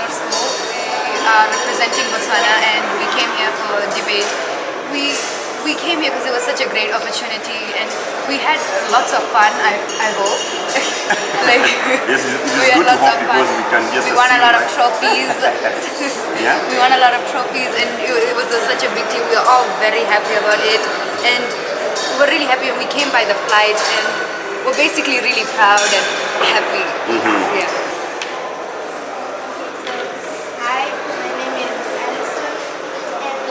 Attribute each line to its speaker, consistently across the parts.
Speaker 1: Nur School. We are representing Botswana and we came here for a debate. We came here because it was such a great opportunity and we had lots of fun, I hope. Like,
Speaker 2: Yes, it is
Speaker 1: we had
Speaker 2: good to
Speaker 1: lots
Speaker 2: hope
Speaker 1: of fun.
Speaker 2: because we can just
Speaker 1: We won a lot of
Speaker 2: right?
Speaker 1: trophies.
Speaker 2: Yeah?
Speaker 1: We won a lot of trophies and it was such a big deal. We were all very happy about it and we were really happy when we came by the flight and we're basically really proud and happy. Yeah.
Speaker 3: Hi, my name is Alison, and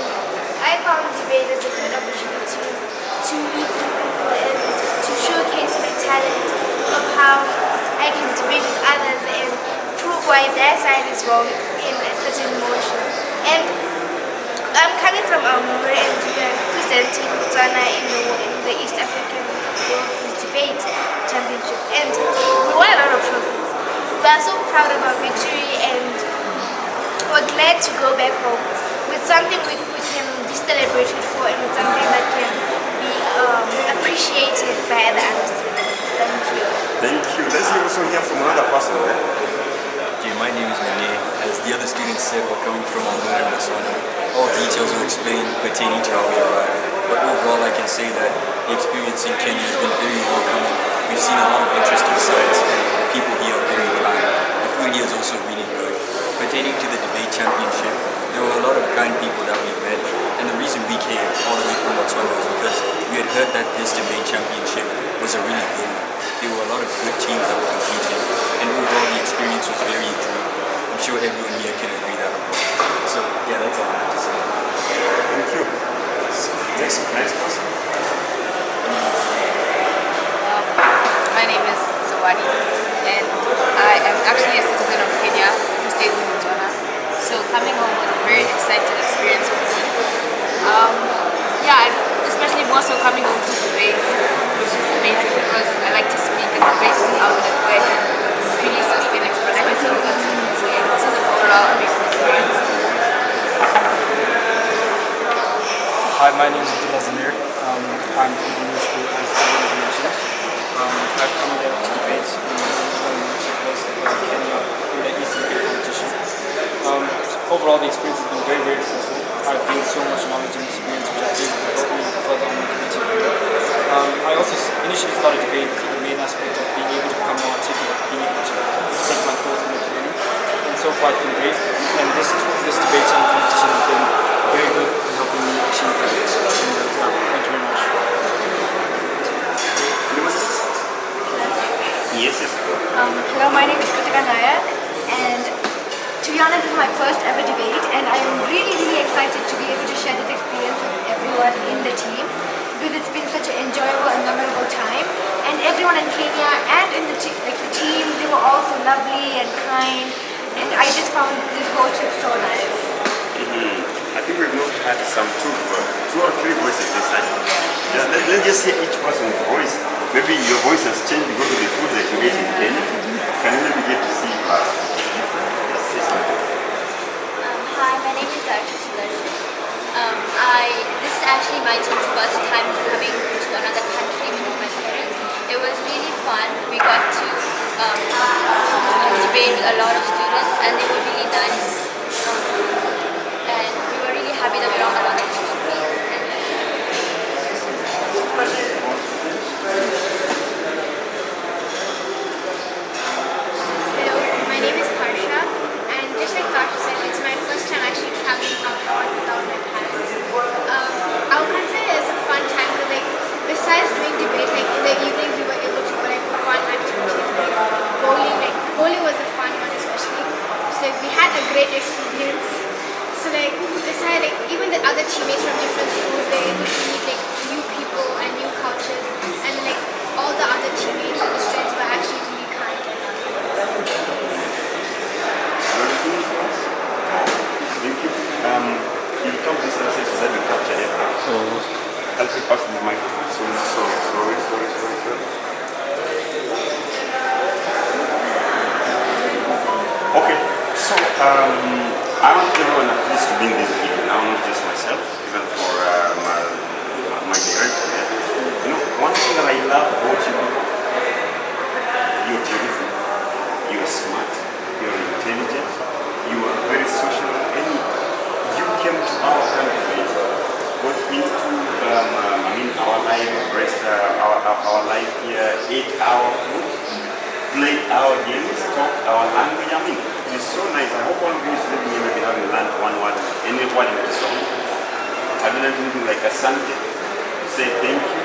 Speaker 3: I found debate as a good opportunity to meet new people and to showcase my talent of how I can debate with others and prove why their side is wrong in a certain motion. And I'm coming from Amur and we are presenting Botswana in the East African World Debate Championship, and we won a lot of trophies. We are so proud of our victory and we're glad to go back home with something we can be celebrated for and with something that can be appreciated by the other students. Thank you.
Speaker 2: Thank you. Let's also hear from another person.
Speaker 4: Okay, my name is Mane. As the other students said, we're coming from Almere and Botswana. All details were explained pertaining to how we arrived. But overall, I can say that the experience in Kenya has been very welcoming. We've seen a lot of interesting sights and the people here are very kind. The food here is also really good. Pertaining to the debate championship, there were a lot of kind people that we met. And the reason we came all the way from Botswana was because we had heard that this debate championship was a really good one. There were a lot of good teams that were competing. And overall, the experience was very enjoyable. I'm sure everyone here can agree that. So, yeah, that's all I have to say.
Speaker 2: Thank you. Next person.
Speaker 1: My name is Zawadi and I am actually a citizen of Kenya who stays in Botswana. So coming home was a very exciting experience for me. Especially more so coming home to debate, which is amazing because I like to speak and debate is an outlet where I can really sustain and express myself. So yeah, this is an overall amazing experience.
Speaker 5: Hi, my name is Abdullah Zamir. I'm from Nur School as I mentioned. I've come here to debate in this tournament across Kenya in the ECB competition. Overall, the experience has been very, very fruitful. I've gained so much knowledge and experience which I think will help me further on my debating career. I also initially started debate with the main aspect of being able to become more articulate, being able to express my thoughts more clearly. And so far it's been great. And this debating competition has been very good in helping me achieve that. And, thank you very much.
Speaker 2: Yes.
Speaker 6: Hello, my name is Kritika Nayak, and to be honest, this is my first ever debate, and I am really, really excited to be able to share this experience with everyone in the team because it's been such an enjoyable and memorable time. And everyone in Kenya and in the team, they were all so lovely and kind, and I just found this whole trip so nice.
Speaker 2: I think we've not had some two or three voices this time. Yeah, let's just hear each person's voice. Maybe your voice has changed because of the food that you ate in Kenya. Can you maybe get to see just say something?
Speaker 7: Hi, my name is Archie Sulashi. This is actually my team's first time coming to another country with my parents. It was really fun. We got to debate with a lot of students and they were really nice. And we were really happy that we got a lot of trophies.
Speaker 3: Hello, my name is Harsha, and just like Tasha said, it's my first time actually traveling abroad without my parents. I would consider it as a fun time because, besides doing debate, in the evenings we were able to go for fun activities like bowling. Bowling was a fun one especially. So we had a great experience. So besides even the other teammates from different schools, they were able to meet new people and new cultures, and all the other teammates and the students were actually really kind.
Speaker 2: Thank you. You come this and say that you capture it. Help me pass the microphone. Sorry. Okay, so I want everyone at least to be in this video now, not just myself, even for my director. You know, one thing that I love about you, you're beautiful, you're smart, you're intelligent, you are our life, our life here, ate our food, played our games, talked our language. It's so nice. I hope all of you is living here maybe having learned one word, any word in the song. Have you learned anything like asante, to say thank you?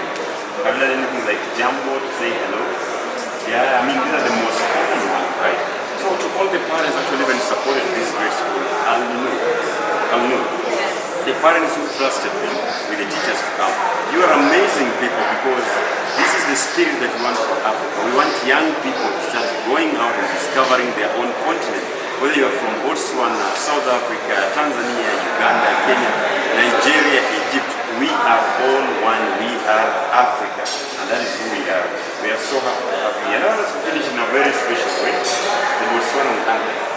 Speaker 2: Have you learned anything like jambo, to say hello? Yeah, these are the most common ones, right? So to all the parents actually even supported this great school, I'll know. The parents who trusted them with the teachers to come. You are amazing people because this is the spirit that we want for Africa. We want young people to start going out and discovering their own continent. Whether you are from Botswana, South Africa, Tanzania, Uganda, Kenya, Nigeria, Egypt, we are all one. We are Africa. And that is who we are. We are so happy to have you. And I want us to finish in a very special way. The Botswana anthem.